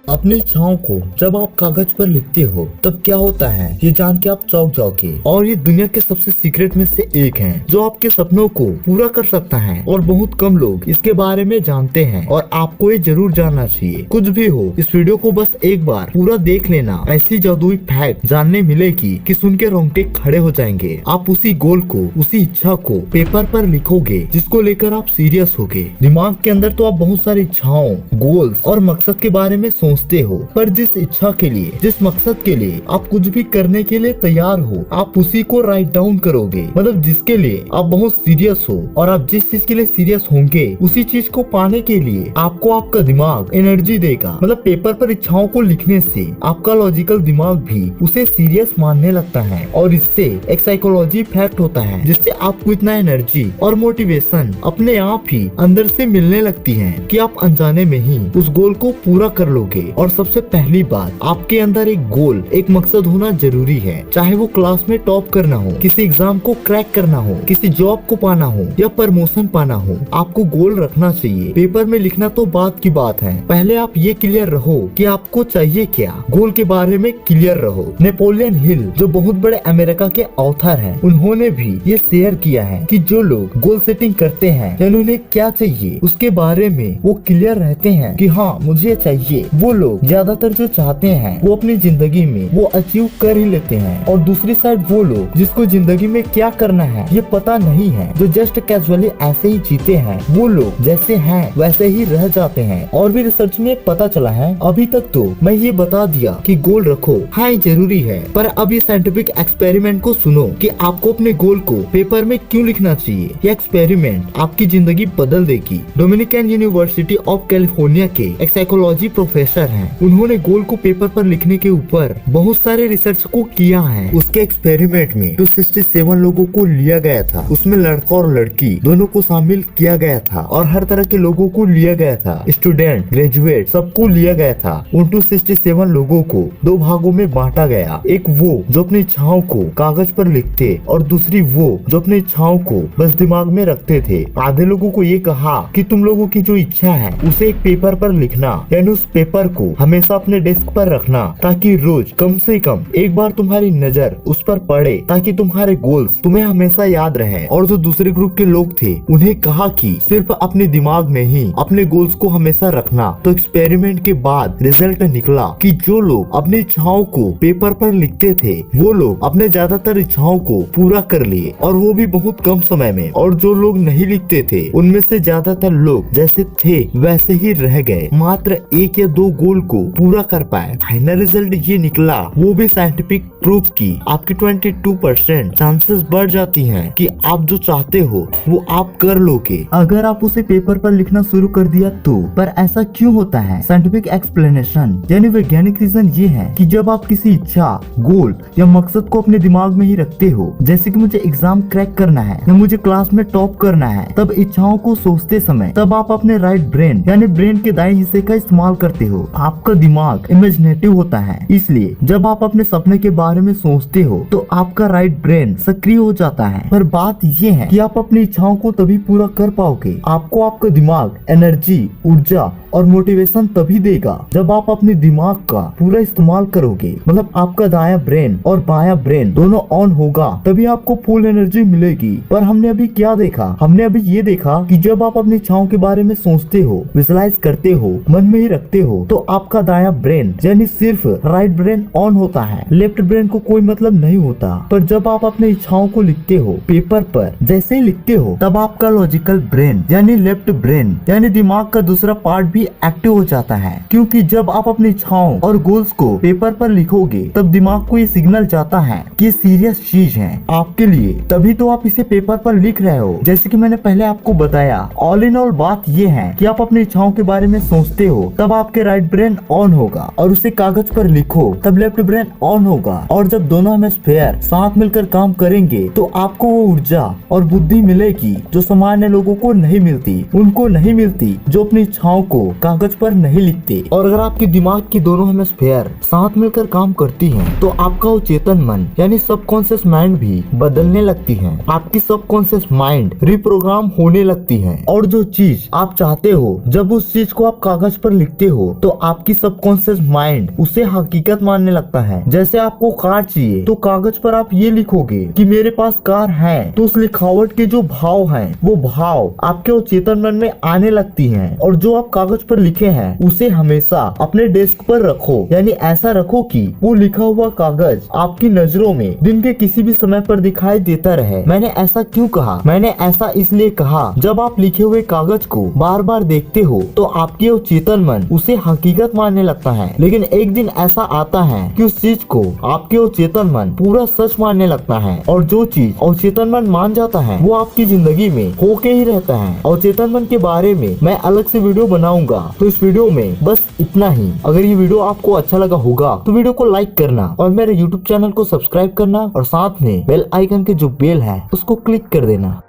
अपनी इच्छाओं को जब आप कागज पर लिखते हो तब क्या होता है ये जान के आप चौंक जाओगे। और ये दुनिया के सबसे सीक्रेट में से एक है जो आपके सपनों को पूरा कर सकता है और बहुत कम लोग इसके बारे में जानते हैं और आपको ये जरूर जानना चाहिए। कुछ भी हो, इस वीडियो को बस एक बार पूरा देख लेना। ऐसी जादुई फैक्ट जानने मिलेगी कि सुन के रोंगटे खड़े हो जाएंगे। आप उसी गोल को, उसी इच्छा को पेपर पर लिखोगे जिसको लेकर आप सीरियस होगे। दिमाग के अंदर तो आप बहुत सारी इच्छाओं, गोल्स और मकसद के बारे में सोचते हो, पर जिस इच्छा के लिए, जिस मकसद के लिए आप कुछ भी करने के लिए तैयार हो, आप उसी को राइट डाउन करोगे। मतलब जिसके लिए आप बहुत सीरियस हो और आप जिस चीज के लिए सीरियस होंगे उसी चीज को पाने के लिए आपको आपका दिमाग एनर्जी देगा। मतलब पेपर पर इच्छाओं को लिखने से आपका लॉजिकल दिमाग भी उसे सीरियस मानने लगता है और इससे एक साइकोलॉजी फैक्ट होता है जिससे आपको इतना एनर्जी और मोटिवेशन अपने आप ही अंदर से मिलने लगती है कि आप अनजाने में ही उस गोल को पूरा कर लोगे। और सबसे पहली बात, आपके अंदर एक गोल, एक मकसद होना जरूरी है। चाहे वो क्लास में टॉप करना हो, किसी एग्जाम को क्रैक करना हो, किसी जॉब को पाना हो या प्रमोशन पाना हो, आपको गोल रखना चाहिए। पेपर में लिखना तो बात की बात है, पहले आप ये क्लियर रहो कि आपको चाहिए क्या। गोल के बारे में क्लियर रहो। नेपोलियन हिल जो बहुत बड़े अमेरिका के ऑथर हैं, उन्होंने भी ये शेयर किया है कि जो लोग गोल सेटिंग करते हैं यानी उन्हें क्या चाहिए उसके बारे में वो क्लियर रहते हैं कि हाँ मुझे चाहिए, वो लोग ज्यादातर जो चाहते हैं वो अपनी जिंदगी में वो अचीव कर ही लेते हैं। और दूसरी साइड वो लोग जिसको जिंदगी में क्या करना है ये पता नहीं है, जो जस्ट कैजुअली ऐसे ही जीते हैं, वो लोग जैसे हैं वैसे ही रह जाते हैं। और भी रिसर्च में पता चला है, अभी तक तो मैं ये बता दिया कि गोल रखो, हाँ ये जरूरी है, पर अब ये साइंटिफिक एक्सपेरिमेंट को सुनो कि आपको अपने गोल को पेपर में क्यों लिखना चाहिए। ये एक्सपेरिमेंट आपकी जिंदगी बदल देगी। डोमिनिकन यूनिवर्सिटी ऑफ कैलिफोर्निया के एक साइकोलॉजी प्रोफेसर हैं, उन्होंने गोल को पेपर पर लिखने के ऊपर बहुत सारे रिसर्च को किया है। उसके एक्सपेरिमेंट में 267 लोगों को लिया गया था, उसमें लड़का और लड़की दोनों को शामिल किया गया था और हर तरह के लोगों को लिया गया था, स्टूडेंट, ग्रेजुएट, सबको लिया गया था। उन 267 लोगों को दो भागों में बांटा गया, एक वो जो अपनी इच्छाओं को कागज पर लिखते और दूसरी वो जो अपनी इच्छाओं को बस दिमाग में रखते थे। आधे लोगों को ये कहा कि तुम लोगों की जो इच्छा है उसे एक पेपर पर लिखना, यानी उस पेपर को हमेशा अपने डेस्क पर रखना ताकि रोज कम से कम एक बार तुम्हारी नजर उस पर पड़े ताकि तुम्हारे गोल्स तुम्हें हमेशा याद रहे। और जो दूसरे ग्रुप के लोग थे उन्हें कहा कि सिर्फ अपने दिमाग में ही अपने गोल्स को हमेशा रखना। तो एक्सपेरिमेंट के बाद रिजल्ट निकला कि जो लोग अपनी इच्छाओं को पेपर पर लिखते थे वो लोग अपने ज्यादातर इच्छाओं को पूरा कर लिए और वो भी बहुत कम समय में। और जो लोग नहीं लिखते थे उनमें से ज्यादातर लोग जैसे थे वैसे ही रह गए, मात्र एक या दो गोल को पूरा कर पाए। फाइनल रिजल्ट ये निकला, वो भी साइंटिफिक प्रूफ की आपकी 22% चांसेस बढ़ जाती हैं कि आप जो चाहते हो वो आप कर लोगे अगर आप उसे पेपर पर लिखना शुरू कर दिया तो। पर ऐसा क्यों होता है? साइंटिफिक एक्सप्लेनेशन यानी वैज्ञानिक रीजन ये है कि जब आप किसी इच्छा, गोल या मकसद को अपने दिमाग में ही रखते हो, जैसे कि मुझे एग्जाम क्रैक करना है या मुझे क्लास में टॉप करना है, तब इच्छाओं को सोचते समय तब आप अपने राइट ब्रेन यानी ब्रेन के दाएं हिस्से का इस्तेमाल करते हो। आपका दिमाग इमेजिनेटिव होता है, इसलिए जब आप अपने सपने के बारे में सोचते हो तो आपका राइट ब्रेन सक्रिय हो जाता है। पर बात ये है कि आप अपनी इच्छाओं को तभी पूरा कर पाओगे, आपको आपका दिमाग एनर्जी, ऊर्जा और मोटिवेशन तभी देगा जब आप अपने दिमाग का पूरा इस्तेमाल करोगे। मतलब आपका दायां ब्रेन और बायां ब्रेन दोनों ऑन होगा तभी आपको फुल एनर्जी मिलेगी। पर हमने अभी क्या देखा? हमने अभी ये देखा कि जब आप अपनी इच्छाओं के बारे में सोचते हो, विजुअलाइज करते हो, मन में ही रखते हो, तो आपका दायां ब्रेन यानी सिर्फ राइट ब्रेन ऑन होता है, लेफ्ट ब्रेन को कोई मतलब नहीं होता। पर जब आप अपनी इच्छाओं को लिखते हो पेपर पर, जैसे ही लिखते हो तब आपका लॉजिकल ब्रेन यानी लेफ्ट ब्रेन यानी दिमाग का दूसरा पार्ट भी एक्टिव हो जाता है, क्योंकि जब आप अपनी इच्छाओं और गोल्स को पेपर पर लिखोगे तब दिमाग को ये सिग्नल जाता है कि ये सीरियस चीज है आपके लिए, तभी तो आप इसे पेपर पर लिख रहे हो। जैसे कि मैंने पहले आपको बताया, ऑल इन ऑल बात ये है कि आप अपनी इच्छाओं के बारे में सोचते हो तब आपके राइट ब्रेन ऑन होगा और उसे कागज पर लिखो तब लेफ्ट ब्रेन ऑन होगा। और जब दोनों हेमिस्फीयर साथ मिलकर काम करेंगे तो आपको वो ऊर्जा और बुद्धि मिलेगी जो सामान्य लोगों को नहीं मिलती, उनको नहीं मिलती जो अपनी इच्छाओं को कागज पर नहीं लिखते। और अगर आपके दिमाग की दोनों हेमिस्फीयर साथ मिलकर काम करती हैं, तो आपका अवचेतन मन यानी सबकॉन्शियस माइंड भी बदलने लगती है। आपकी सबकॉन्शियस माइंड रिप्रोग्राम होने लगती है और जो चीज आप चाहते हो जब उस चीज को आप कागज पर लिखते हो तो आपकी सबकॉन्शियस माइंड उसे हकीकत मानने लगता है। जैसे आपको कार चाहिए तो कागज पर आप ये लिखोगे कि मेरे पास कार है, तो उस लिखावट के जो भाव हैं वो भाव आपके अवचेतन मन में आने लगती हैं। और जो आप कागज पर लिखे हैं उसे हमेशा अपने डेस्क पर रखो, यानी ऐसा रखो कि वो लिखा हुआ कागज आपकी नजरों में दिन के किसी भी समय पर दिखाई देता रहे। मैंने ऐसा क्यों कहा? मैंने ऐसा इसलिए कहा, जब आप लिखे हुए कागज को बार बार देखते हो तो आपके अवचेतन मन उसे हकीकत मानने लगता है। लेकिन एक दिन ऐसा आता है कि उस चीज को आपके अवचेतन मन पूरा सच मानने लगता है और जो चीज अवचेतन मन मान जाता है वो आपकी जिंदगी में होके ही रहता है। अवचेतन मन के बारे में मैं अलग से वीडियो बनाऊंगा, तो इस वीडियो में बस इतना ही। अगर ये वीडियो आपको अच्छा लगा होगा तो वीडियो को लाइक करना और मेरे YouTube चैनल को सब्सक्राइब करना और साथ में बेल आइकन के जो बेल है उसको क्लिक कर देना।